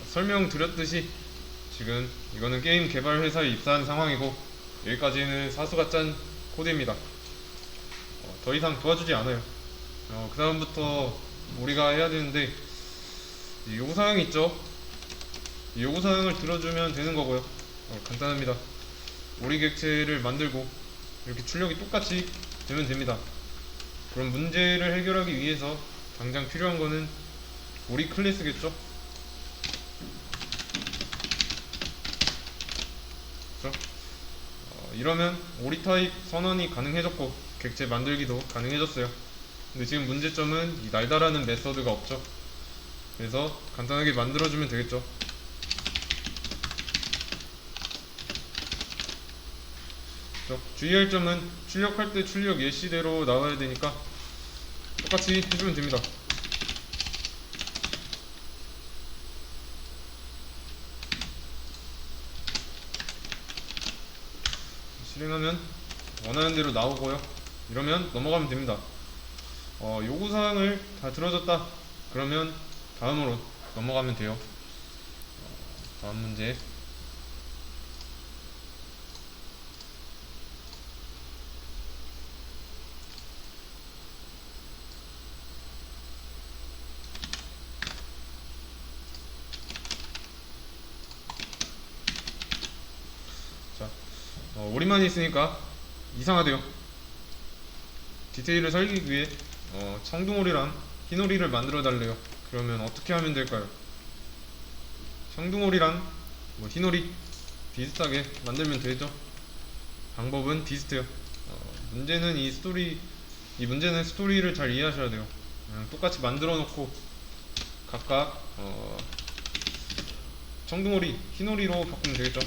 설명드렸듯이 지금 이거는 게임 개발 회사에 입사한 상황이고 여기까지는 사수가 짠 코드입니다. 더 이상 도와주지 않아요. 그 다음부터 우리가 해야 되는데 이 요구사항이 있죠. 이 요구사항을 들어주면 되는 거고요. 간단합니다. 오리 객체를 만들고 이렇게 출력이 똑같이 되면 됩니다. 그럼 문제를 해결하기 위해서 당장 필요한 거는 오리 클래스겠죠. 그렇죠? 이러면 오리 타입 선언이 가능해졌고 객체 만들기도 가능해졌어요. 근데 지금 문제점은 이 날다라는 메서드가 없죠. 그래서 간단하게 만들어주면 되겠죠. 그렇죠? 주의할 점은 출력할 때 출력 예시대로 나와야 되니까 똑같이 해주면 됩니다. 실행하면 원하는 대로 나오고요. 이러면 넘어가면 됩니다. 요구사항을 다 들어줬다 그러면 다음으로 넘어가면 돼요. 다음 문제. 자, 오리만 있으니까 이상하대요. 디테일을 살리기 위해 청둥오리랑 흰오리를 만들어 달래요. 그러면 어떻게 하면 될까요? 청둥오리랑 흰오리 비슷하게 만들면 되죠. 방법은 비슷해요. 문제는 이 문제는 스토리를 잘 이해하셔야 돼요. 그냥 똑같이 만들어 놓고 각각 청둥오리, 흰오리로 바꾸면 되겠죠.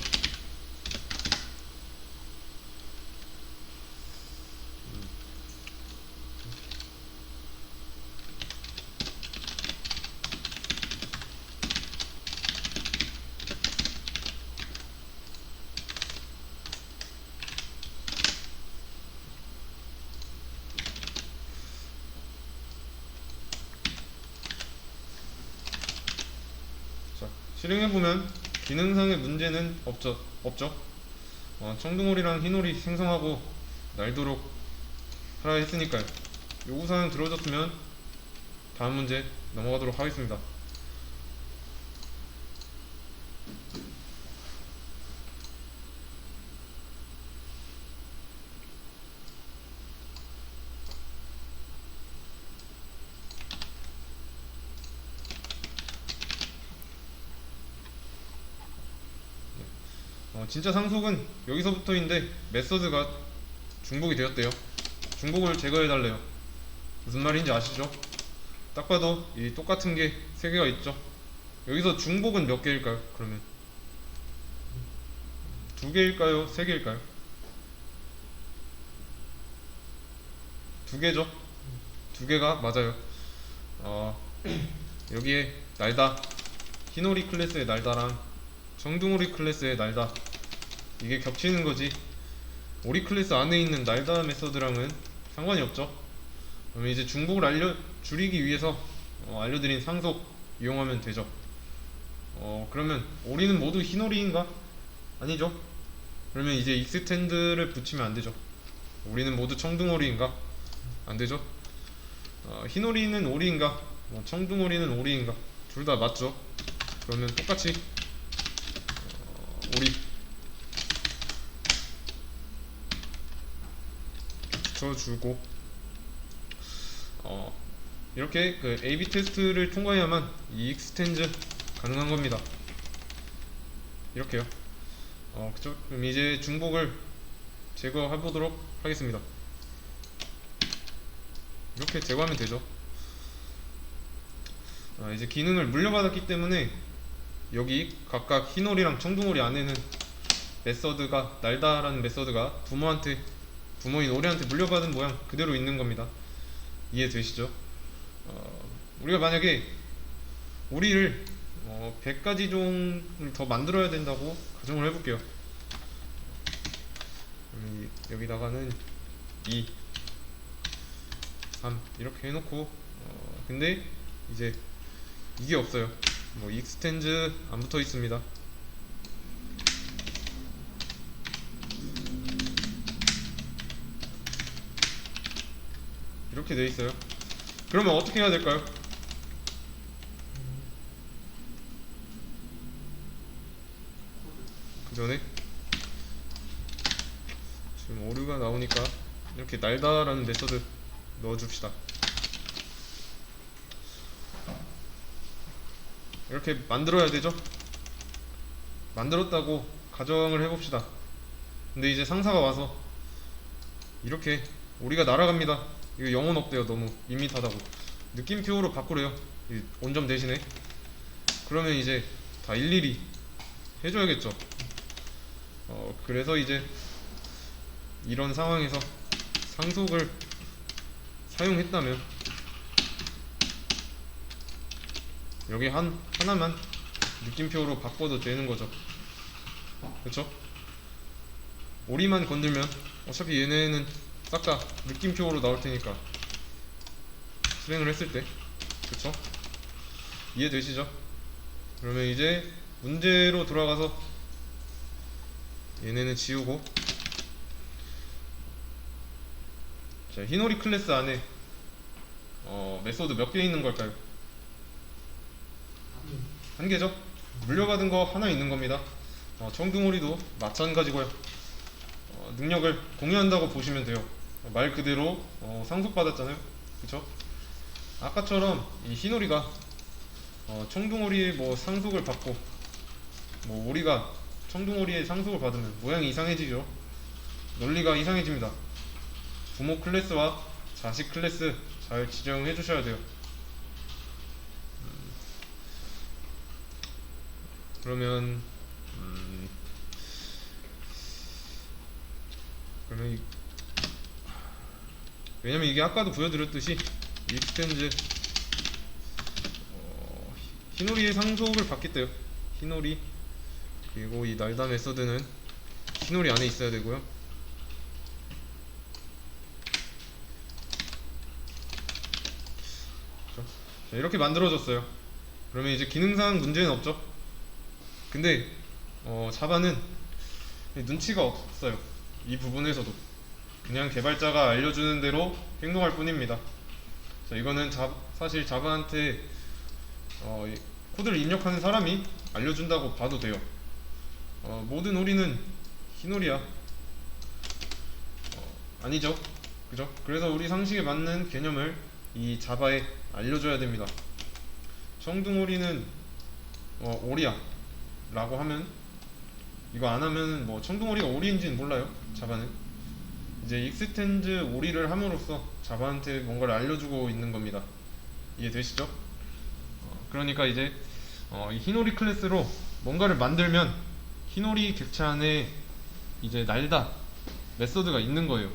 자, 실행해보면 기능상의 문제는 없죠. 청둥오리랑 흰오리 생성하고 날도록 하라 했으니까요. 요구사항 들어줬으면 다음 문제 넘어가도록 하겠습니다. 진짜 상속은 여기서부터인데 메서드가 중복이 되었대요. 중복을 제거해달래요. 무슨 말인지 아시죠? 딱 봐도 이 똑같은 게 3개가 있죠. 여기서 중복은 몇 개일까요? 그러면 2개일까요? 3개일까요? 2개죠? 2개가 맞아요. 여기에 날다, 흰오리 클래스의 날다랑 청둥오리 클래스의 날다, 이게 겹치는 거지 오리 클래스 안에 있는 날다 메서드랑은 상관이 없죠. 그러면 이제 중복을 줄이기 위해서 알려드린 상속 이용하면 되죠. 그러면 오리는 모두 흰오리인가? 아니죠. 그러면 이제 익스텐드를 붙이면 안 되죠. 오리는 모두 청둥오리인가? 안 되죠. 흰오리는 오리인가? 청둥오리는 오리인가? 둘 다 맞죠. 그러면 똑같이 오리 붙여주고 이렇게 그 A/B 테스트를 통과해야만 이 익스텐즈 가능한 겁니다. 이렇게요. 그쵸? 그럼 이제 중복을 제거해 보도록 하겠습니다. 이렇게 제거하면 되죠. 이제 기능을 물려받았기 때문에 여기 각각 흰오리랑 청둥오리 안에는 메서드가 날다라는 메서드가 부모인 오리한테 물려받은 모양 그대로 있는 겁니다. 이해되시죠? 우리가 만약에 오리를 100가지 종을 더 만들어야 된다고 가정을 해볼게요. 여기다가는 2, 3 이렇게 해놓고 근데 이제 이게 없어요. 뭐 익스텐즈 안 붙어 있습니다. 이렇게 돼 있어요. 그러면 어떻게 해야 될까요? 그 전에 지금 오류가 나오니까 이렇게 날다라는 메서드 넣어줍시다. 이렇게 만들어야 되죠? 만들었다고 가정을 해봅시다. 근데 이제 상사가 와서 이렇게 오리가 날아갑니다. 이거 영혼 없대요. 너무 밋밋하다고. 느낌표로 바꾸래요. 이 온점 대신에. 그러면 이제 다 일일이 해줘야겠죠. 그래서 이제 이런 상황에서 상속을 사용했다면 여기 하나만 느낌표로 바꿔도 되는 거죠. 그쵸? 오리만 건들면 어차피 얘네는 싹 다 느낌표로 나올 테니까 실행을 했을 때. 그쵸? 이해되시죠? 그러면 이제 문제로 돌아가서 얘네는 지우고, 자, 히노리 클래스 안에 메소드 몇 개 있는 걸까요? 한 개죠? 물려받은 거 하나 있는 겁니다. 청둥오리도 마찬가지고요. 능력을 공유한다고 보시면 돼요. 말 그대로 상속받았잖아요. 그쵸? 아까처럼 이 히노리가 청둥오리의 뭐 상속을 받고, 뭐 오리가 청둥오리의 상속을 받으면 모양이 이상해지죠. 논리가 이상해집니다. 부모 클래스와 자식 클래스 잘 지정해 주셔야 돼요. 그러면 그러면 왜냐면 이게 아까도 보여드렸듯이 익스텐즈 히노리의 상속을 받기 때문에 히노리, 그리고 이 날다 메서드는 히노리 안에 있어야 되고요. 자, 이렇게 만들어졌어요. 그러면 이제 기능상 문제는 없죠. 근데 자바는 눈치가 없어요. 이 부분에서도 그냥 개발자가 알려주는 대로 행동할 뿐입니다. 자, 이거는 사실 자바한테 이 코드를 입력하는 사람이 알려준다고 봐도 돼요. 모든 오리는 흰오리야. 아니죠. 그죠? 그래서 우리 상식에 맞는 개념을 이 자바에 알려줘야 됩니다. 청둥오리는 오리야 라고 하면, 이거 안 하면 뭐 청둥오리가 오리인지는 몰라요. 자바는 이제 익스텐즈 오리를 함으로써 자바한테 뭔가를 알려주고 있는 겁니다. 이해되시죠? 그러니까 이제 이 히노리 클래스로 뭔가를 만들면 히노리 객체 안에 이제 날다 메서드가 있는 거예요.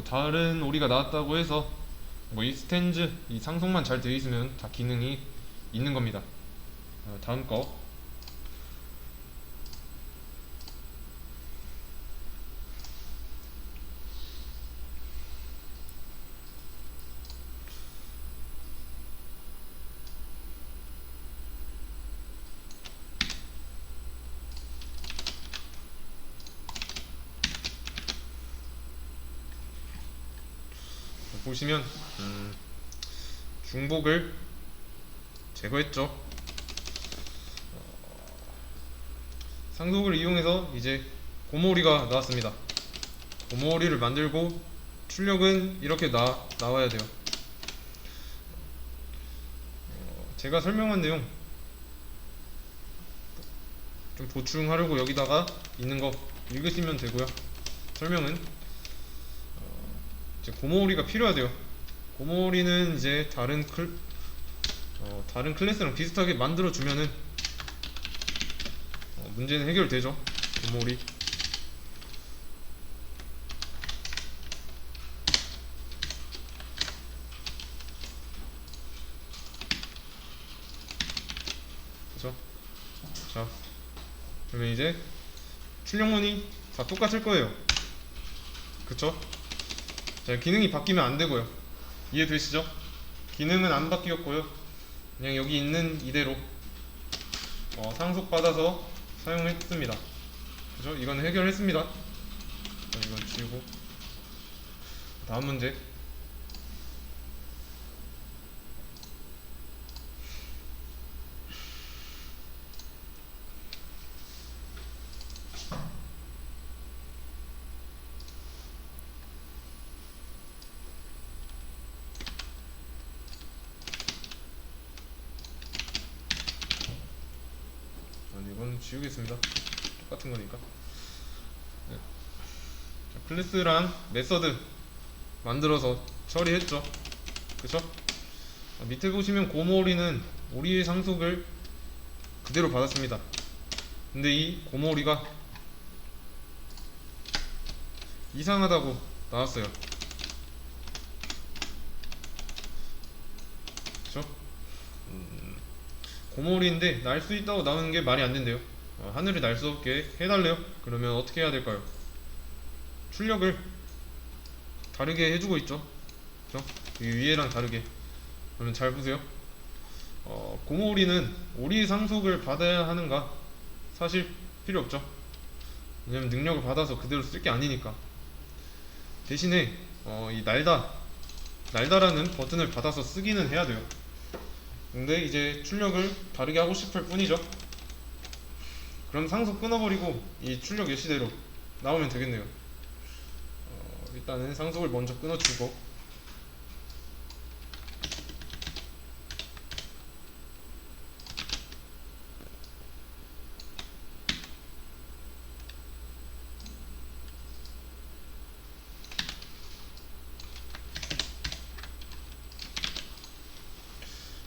다른 오리가 나왔다고 해서 뭐 익스텐즈 이 상속만 잘 되어 있으면 다 기능이 있는 겁니다. 다음 거 보시면 중복을 제거했죠. 상속을 이용해서 이제 고모오리가 나왔습니다. 고모오리를 만들고 출력은 이렇게 나와야 돼요. 제가 설명한 내용 좀 보충하려고 여기다가 있는 거 읽으시면 되고요. 설명은 이제 고모오리가 필요하대요. 고모오리는 이제 다른 클래스랑 비슷하게 만들어 주면은 문제는 해결되죠. 고모오리. 그죠? 자, 그러면 이제 출력문이 다 똑같을 거예요. 그쵸? 자, 기능이 바뀌면 안 되고요. 이해되시죠? 기능은 안 바뀌었고요. 그냥 여기 있는 이대로 상속받아서 사용했습니다. 그죠? 이건 해결했습니다. 이건 지우고 다음 문제. 이건 지우겠습니다. 똑같은 거니까. 네. 자, 클래스랑 메서드 만들어서 처리했죠. 그쵸? 밑에 보시면 고모리는 오리의 상속을 그대로 받았습니다. 근데 이 고모리가 이상하다고 나왔어요. 그쵸? 고모리인데 날 수 있다고 나오는 게 말이 안 된대요. 하늘이 날 수 없게 해달래요. 그러면 어떻게 해야 될까요? 출력을 다르게 해주고 있죠. 그쵸? 이 위에랑 다르게. 그러면 잘 보세요. 고모리는 오리의 상속을 받아야 하는가? 사실 필요 없죠. 왜냐면 능력을 받아서 그대로 쓸 게 아니니까. 대신에 이 날다라는 버튼을 받아서 쓰기는 해야 돼요. 근데 이제 출력을 다르게 하고 싶을 뿐이죠. 그럼 상속 끊어버리고 이 출력 예시대로 나오면 되겠네요. 일단은 상속을 먼저 끊어주고,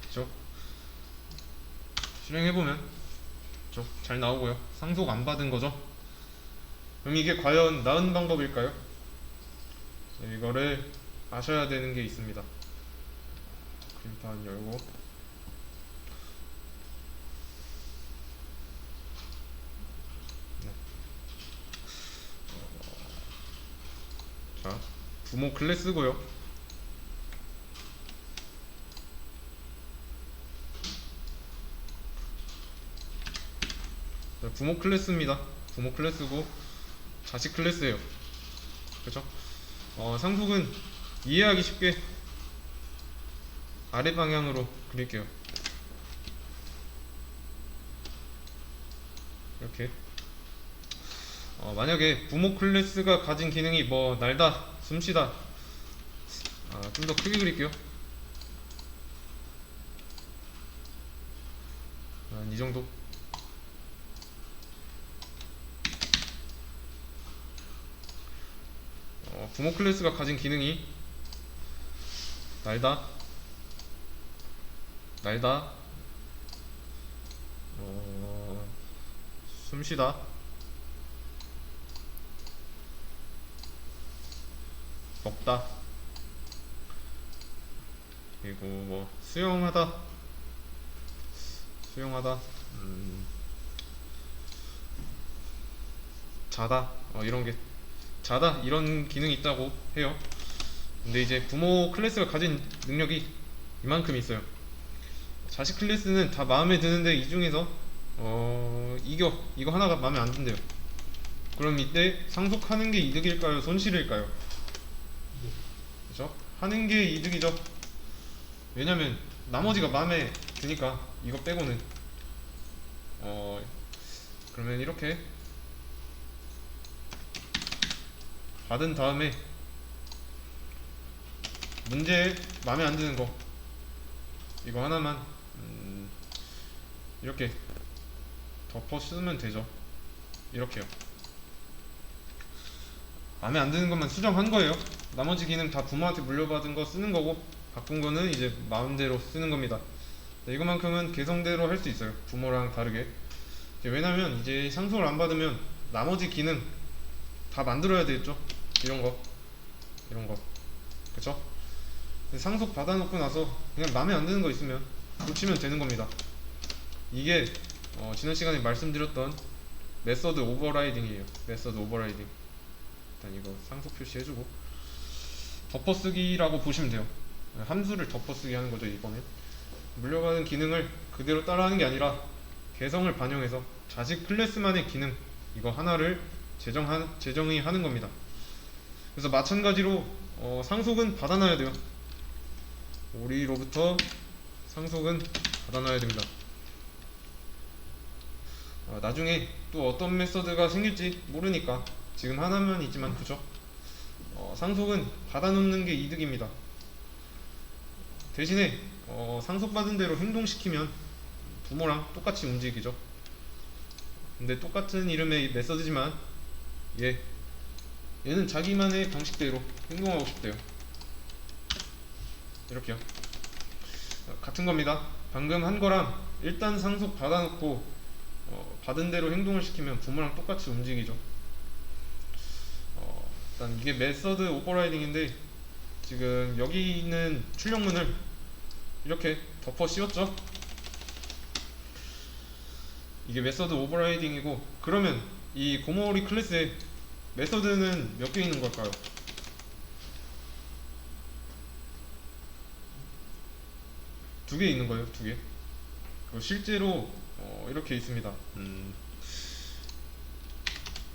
그죠? 실행해보면 그죠? 잘 나오고요. 상속 안 받은 거죠. 그럼 이게 과연 나은 방법일까요? 이거를 아셔야 되는 게 있습니다. 일단 열고, 네. 자, 부모 클래스고요. 부모 클래스입니다. 부모 클래스고 자식 클래스예요. 그렇죠? 상속은 이해하기 쉽게 아래 방향으로 그릴게요. 이렇게. 만약에 부모 클래스가 가진 기능이 뭐 날다, 숨쉬다, 좀 더 크게 그릴게요. 이 정도. 부모 클래스가 가진 기능이 날다, 숨쉬다, 먹다, 그리고 뭐 수영하다, 자다, 이런 기능이 있다고 해요. 근데 이제 부모 클래스가 가진 능력이 이만큼 있어요. 자식 클래스는 다 마음에 드는데 이 중에서 이거 하나가 마음에 안 든대요. 그럼 이때 상속하는 게 이득일까요? 손실일까요? 그죠? 하는 게 이득이죠. 왜냐면 나머지가 마음에 드니까 이거 빼고는. 그러면 이렇게 받은 다음에 문제에 마음에 안 드는 거 이거 하나만 이렇게 덮어 쓰면 되죠. 이렇게요. 마음에 안 드는 것만 수정한 거예요. 나머지 기능 다 부모한테 물려받은 거 쓰는 거고, 바꾼 거는 이제 마음대로 쓰는 겁니다. 이거만큼은 개성대로 할 수 있어요. 부모랑 다르게. 왜냐면 이제 상속을 안 받으면 나머지 기능 다 만들어야 되겠죠. 이런 거 그쵸? 상속 받아놓고 나서 그냥 마음에 안 드는 거 있으면 고치면 되는 겁니다. 이게 지난 시간에 말씀드렸던 메서드 오버라이딩이에요. 메서드 오버라이딩. 일단 이거 상속 표시해주고 덮어쓰기라고 보시면 돼요. 함수를 덮어쓰기 하는 거죠. 이번엔 물려받은 기능을 그대로 따라하는 게 아니라 개성을 반영해서 자식 클래스만의 기능 이거 하나를 제정의 하는 겁니다. 그래서 마찬가지로 상속은 받아놔야 돼요. 오리로부터 상속은 받아놔야 됩니다. 나중에 또 어떤 메서드가 생길지 모르니까 지금 하나만 있지만 그죠? 상속은 받아놓는 게 이득입니다. 대신에 상속받은 대로 행동시키면 부모랑 똑같이 움직이죠. 근데 똑같은 이름의 메서드지만 얘는 자기만의 방식대로 행동하고 싶대요. 이렇게요. 같은 겁니다. 방금 한 거랑 일단 상속 받아놓고 받은 대로 행동을 시키면 부모랑 똑같이 움직이죠. 일단 이게 메서드 오버라이딩인데 지금 여기 있는 출력문을 이렇게 덮어 씌웠죠. 이게 메서드 오버라이딩이고, 그러면 이 고모리 클래스에 메서드는 몇 개 있는 걸까요? 두 개 있는 거예요. 두 개. 실제로 이렇게 있습니다.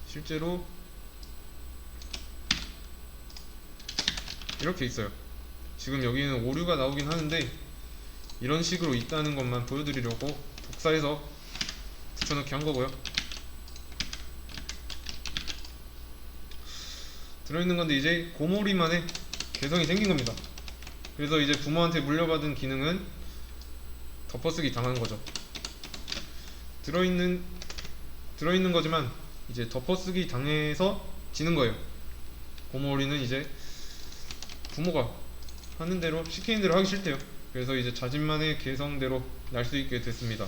실제로 이렇게 있어요. 지금 여기는 오류가 나오긴 하는데 이런 식으로 있다는 것만 보여드리려고 복사해서 붙여넣기 한 거고요. 들어있는 건데 이제 고모리만의 개성이 생긴 겁니다. 그래서 이제 부모한테 물려받은 기능은 덮어쓰기 당한 거죠. 들어있는 거지만 이제 덮어쓰기 당해서 지는 거예요. 고모리는 이제 부모가 하는 대로 시키는 대로 하기 싫대요. 그래서 이제 자신만의 개성대로 날 수 있게 됐습니다.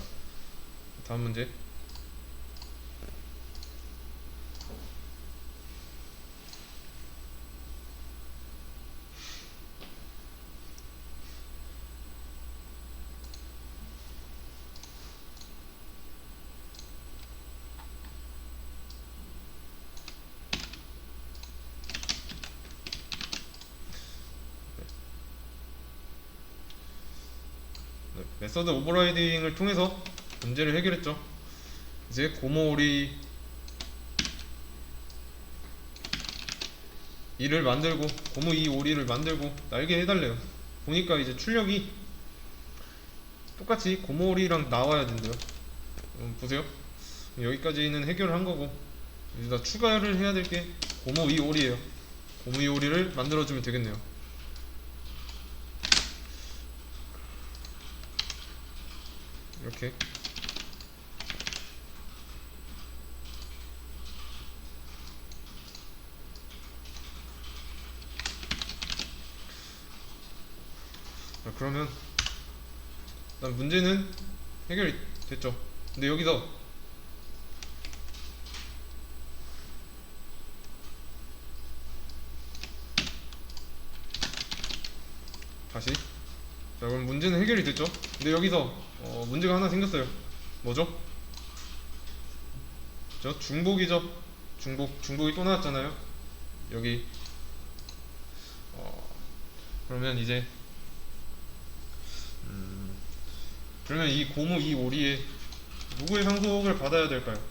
다음 문제. 메서드 오버라이딩을 통해서 문제를 해결했죠. 이제 고모오리 2를 만들고 고모 2 오리를 만들고 날개 해달래요. 보니까 이제 출력이 똑같이 고모오리랑 나와야 된대요. 보세요. 여기까지는 해결을 한 거고 이제 다 추가를 해야 될 게 고모 2 오리예요. 고모 2 오리를 만들어주면 되겠네요. 이렇게 그러면 일단 문제는 해결이 됐죠. 근데 여기서 다시 자, 그럼 문제는 해결이 됐죠. 근데 여기서 문제가 하나 생겼어요. 뭐죠? 중복이죠. 중복이 또 나왔잖아요. 여기 그러면 이제 그러면 이 고무 이 오리에 누구의 상속을 받아야 될까요?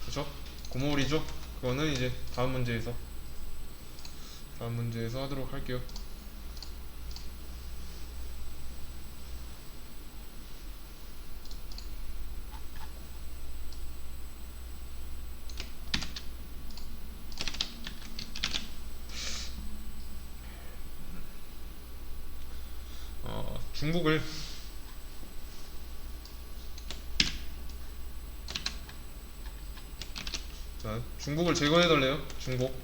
그렇죠? 고모오리죠. 그거는 이제 다음 문제에서 하도록 할게요. 중복을 제거해달래요. 중복.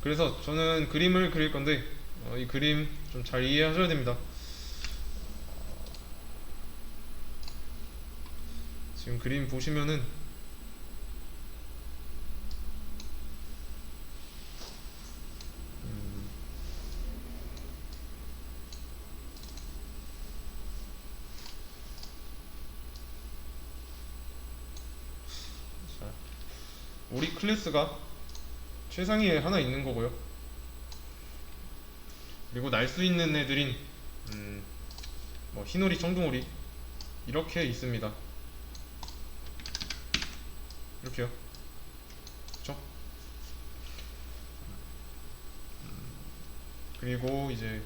그래서 저는 그림을 그릴 건데 이 그림 좀 잘 이해하셔야 됩니다. 지금 그림 보시면은 우리 클래스가 최상위에 하나 있는 거고요. 그리고 날 수 있는 애들인 뭐 흰오리, 청둥오리 이렇게 있습니다. 이렇게요. 그쵸? 그리고 이제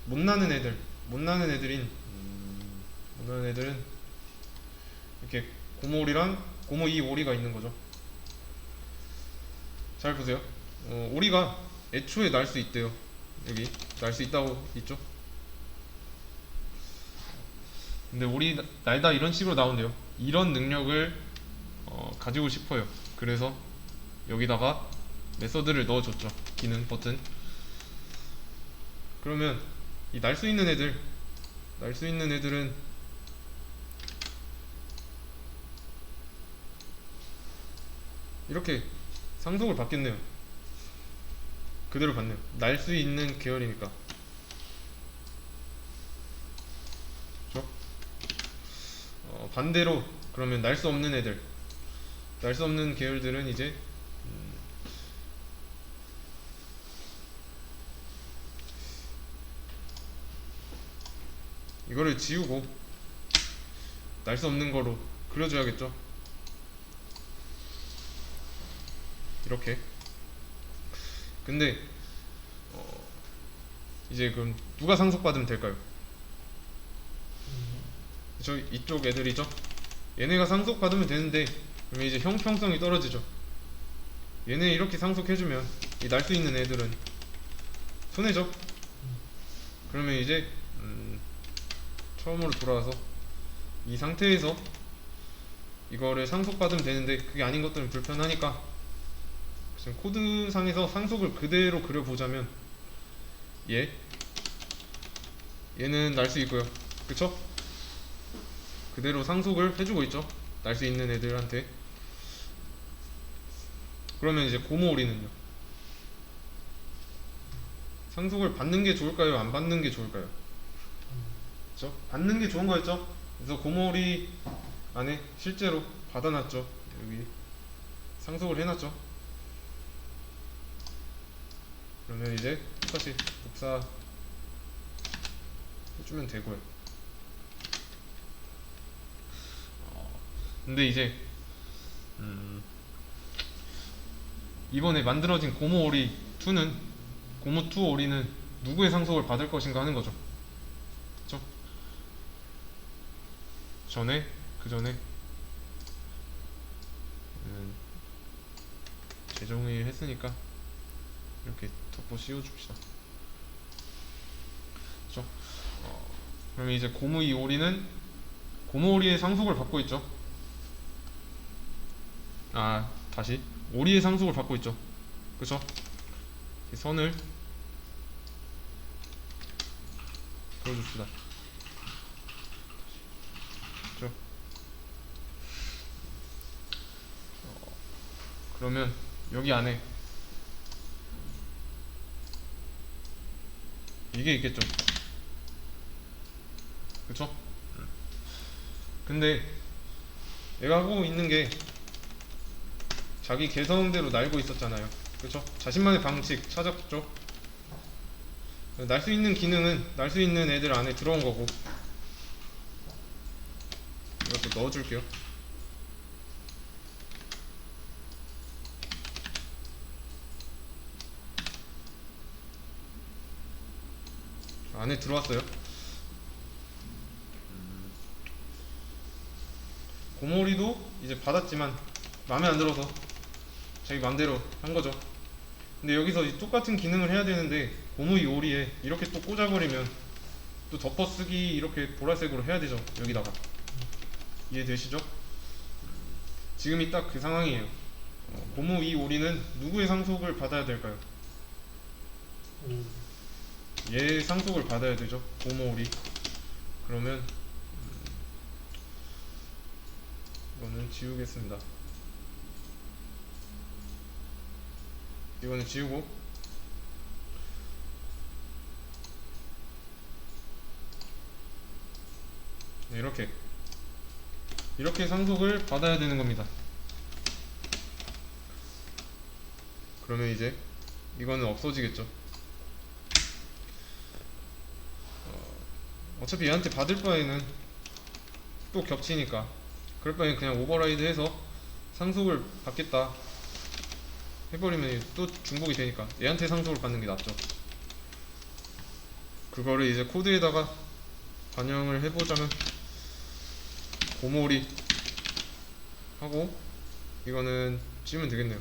못나는 애들, 못나는 애들인 못나는 애들은 이렇게 고모오리랑 고모 이 오리가 있는 거죠. 잘 보세요. 오리가 애초에 날 수 있대요. 여기 날 수 있다고 있죠. 근데 오리 날다 이런 식으로 나온대요. 이런 능력을 가지고 싶어요. 그래서 여기다가 메서드를 넣어줬죠. 기능 버튼. 그러면 이 날 수 있는 애들, 날 수 있는 애들은 이렇게 상속을 받겠네요. 그대로 받네요. 날 수 있는 계열이니까. 그렇죠? 반대로 그러면 날 수 없는 애들, 날 수 없는 계열들은 이제 이거를 지우고 날 수 없는 거로 그려줘야겠죠. 이렇게. 근데 이제 그럼 누가 상속받으면 될까요? 저 이쪽 애들이죠. 얘네가 상속받으면 되는데 그러면 이제 형평성이 떨어지죠. 얘네 이렇게 상속해주면 이 날 수 있는 애들은 손해죠. 그러면 이제 처음으로 돌아와서 이 상태에서 이거를 상속받으면 되는데 그게 아닌 것들은 불편하니까 지금 코드상에서 상속을 그대로 그려보자면 얘는 날 수 있고요. 그쵸? 그대로 상속을 해주고 있죠. 날 수 있는 애들한테. 그러면 이제 고모오리는요? 상속을 받는 게 좋을까요? 안 받는 게 좋을까요? 그쵸? 받는 게 좋은 거였죠? 그래서 고모오리 안에 실제로 받아놨죠. 여기 상속을 해놨죠. 그러면 이제 똑같이 복사 해주면 되고요. 근데 이제 이번에 만들어진 고모오리 2는 고모2 오리는 누구의 상속을 받을 것인가 하는 거죠. 그쵸? 그 전에 재정의 했으니까 이렇게 덮어 씌워줍시다. 그쵸? 그러면 이제 고무2 오리는 고모오리의 상속을 받고 있죠. 다시 오리의 상속을 받고 있죠. 그쵸? 이 선을 그어줍시다. 그쵸? 그러면 여기 안에 이게 있겠죠. 그쵸? 근데 얘가 하고 있는 게 자기 개성대로 날고 있었잖아요. 그쵸? 자신만의 방식 찾았죠. 날 수 있는 기능은 날 수 있는 애들 안에 들어온 거고 이것도 넣어줄게요. 안에 들어왔어요. 고모리도 이제 받았지만 마음에 안 들어서 자기 맘대로 한 거죠. 근데 여기서 똑같은 기능을 해야 되는데 고무이 오리에 이렇게 또 꽂아버리면 또 덮어쓰기 이렇게 보라색으로 해야 되죠. 여기다가 이해되시죠? 지금이 딱 그 상황이에요. 고무이 오리는 누구의 상속을 받아야 될까요? 얘 상속을 받아야 되죠. 고무 오리. 그러면 이거는 지우겠습니다. 이거는 지우고 네, 이렇게 상속을 받아야 되는 겁니다. 그러면 이제 이거는 없어지겠죠. 어차피 얘한테 받을 바에는 또 겹치니까 그럴 바엔 그냥 오버라이드 해서 상속을 받겠다 해버리면 또 중복이 되니까 얘한테 상속을 받는 게 낫죠. 그거를 이제 코드에다가 반영을 해보자면 고모리 하고 이거는 찌면 되겠네요.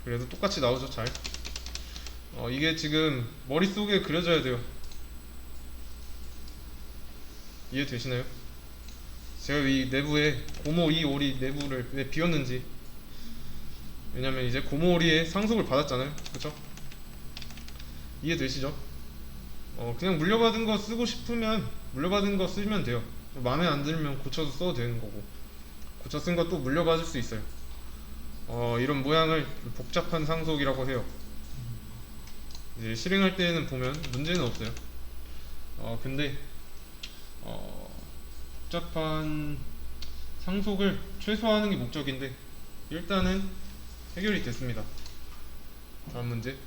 그래도 똑같이 나오죠. 잘. 이게 지금 머릿속에 그려져야 돼요. 이해되시나요? 제가 이 내부에 고모 이 오리 내부를 왜 비웠는지. 왜냐면 이제 고모 오리에 상속을 받았잖아요. 그쵸? 이해되시죠? 그냥 물려받은 거 쓰고 싶으면 물려받은 거 쓰면 돼요. 마음에 안 들면 고쳐서 써도 되는 거고, 고쳐 쓴 거 또 물려받을 수 있어요. 이런 모양을 복잡한 상속이라고 해요. 이제 실행할 때는 보면 문제는 없어요. 근데 복잡한 상속을 최소화하는 게 목적인데 일단은 해결이 됐습니다. 다음 문제.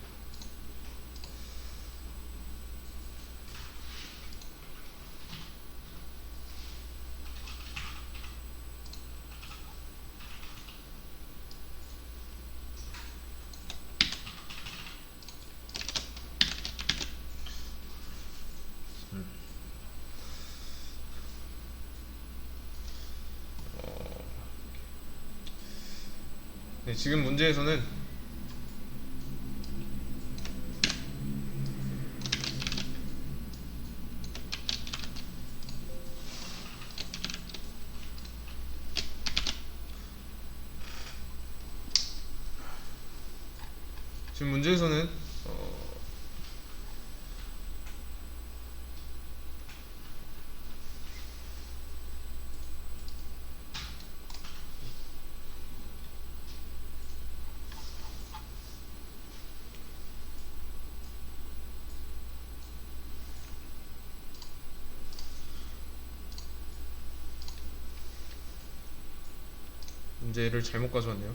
네, 지금 문제에서는 지금 문제에서는 문제를 잘못 가져왔네요.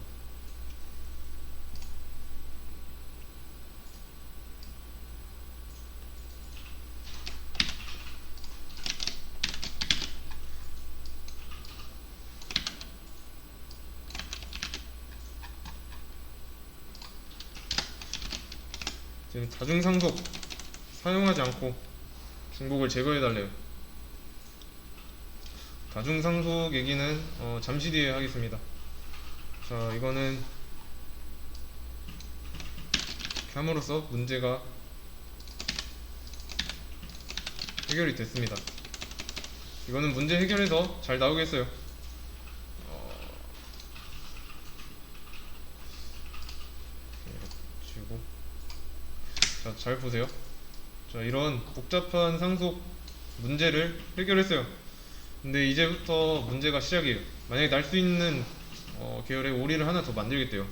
지금 다중상속 사용하지 않고 중복을 제거해달래요. 다중상속 얘기는 잠시 뒤에 하겠습니다. 자, 이거는 이렇게 함으로써 문제가 해결이 됐습니다. 이거는 문제 해결해서 잘 나오겠어요. 지우고. 자, 잘 보세요. 자, 이런 복잡한 상속 문제를 해결했어요. 근데 이제부터 문제가 시작이에요. 만약에 날 수 있는 계열의 오리를 하나 더 만들겠대요.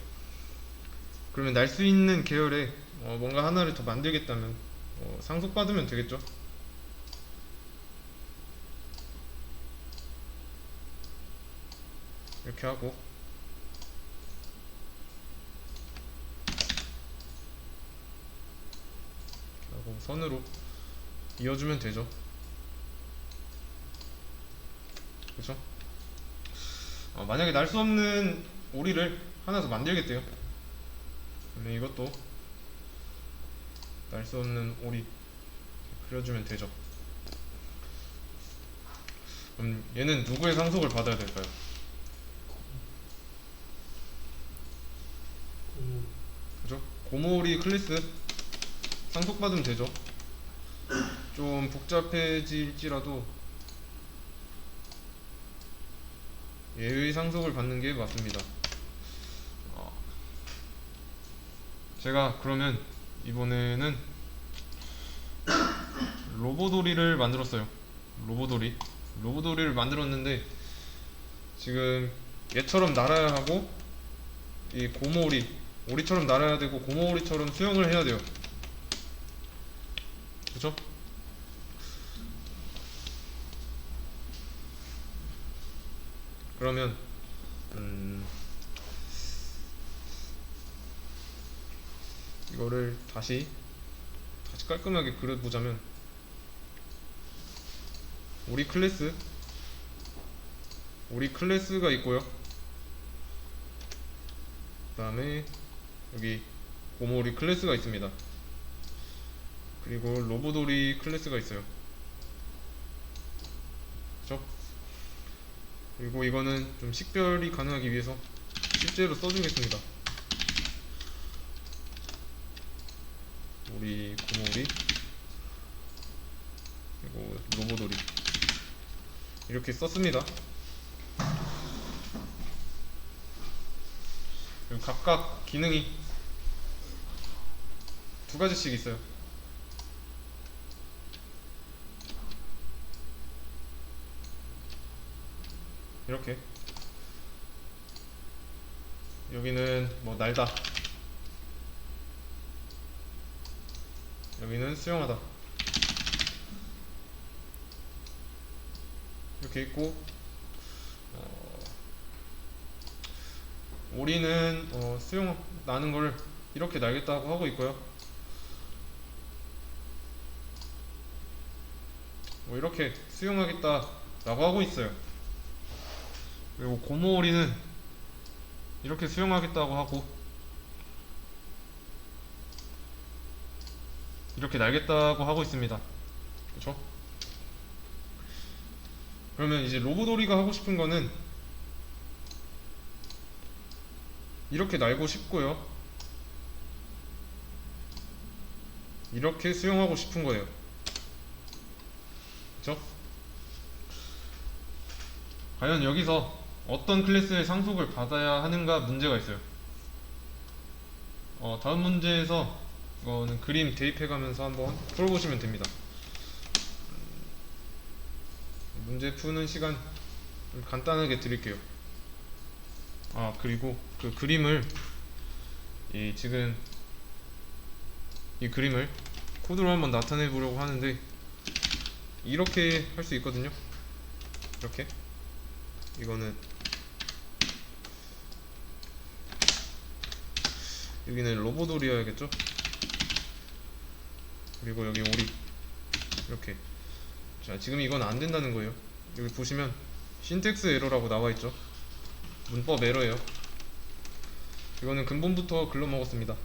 그러면 날 수 있는 계열에 뭔가 하나를 더 만들겠다면 상속받으면 되겠죠. 이렇게 하고 선으로 이어주면 되죠. 그쵸? 만약에 날 수 없는 오리를 하나 더 만들겠대요. 그러면 이것도 날 수 없는 오리 그려주면 되죠. 그럼 얘는 누구의 상속을 받아야 될까요? 그죠? 고모오리 클래스 상속받으면 되죠. 좀 복잡해질지라도 얘의 상속을 받는 게 맞습니다. 제가 그러면 이번에는 로보도리를 만들었어요. 로보도리를 만들었는데 지금 얘처럼 날아야 하고 이 고모오리 오리처럼 날아야 되고 고모오리처럼 수영을 해야 돼요. 그쵸? 그러면 이거를 다시 깔끔하게 그려보자면 오리 클래스가 있고요. 그 다음에 여기 고모오리 클래스가 있습니다. 그리고 로보도리 클래스가 있어요. 그쵸? 그리고 이거는 좀 식별이 가능하기 위해서 실제로 써주겠습니다. 오리, 고모오리, 그리고 로보도리 이렇게 썼습니다. 그리고 각각 기능이 두 가지씩 있어요. 이렇게 여기는 뭐 날다, 여기는 수영하다 이렇게 있고, 오리는 수영 나는 걸 이렇게 날겠다고 하고 있고요. 뭐 이렇게 수영하겠다라고 하고 있어요. 그리고 고모오리는 이렇게 수영하겠다고 하고 이렇게 날겠다고 하고 있습니다. 그쵸? 그러면 이제 로보도리가 하고 싶은 거는 이렇게 날고 싶고요, 이렇게 수영하고 싶은 거예요. 그쵸? 과연 여기서 어떤 클래스의 상속을 받아야 하는가 문제가 있어요. 다음 문제에서 이거는 그림 대입해가면서 한번 풀어보시면 됩니다. 문제 푸는 시간 좀 간단하게 드릴게요. 그리고 그 그림을 지금 이 그림을 코드로 한번 나타내 보려고 하는데 이렇게 할 수 있거든요. 이렇게 이거는 여기는 로보돌이어야겠죠. 그리고 여기 오리 이렇게. 자, 지금 이건 안 된다는 거예요. 여기 보시면 신텍스 에러라고 나와 있죠. 문법 에러예요. 이거는 근본부터 글러먹었습니다.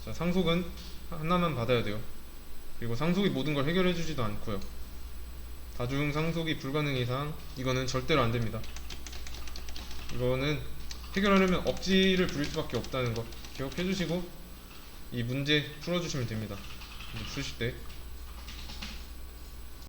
자, 상속은 하나만 받아야 돼요. 그리고 상속이 모든 걸 해결해 주지도 않고요. 다중 상속이 불가능 이상 이거는 절대로 안 됩니다. 이거는 해결하려면 억지를 부릴 수밖에 없다는 거 기억해 주시고 이 문제 풀어 주시면 됩니다. 이제 푸실 때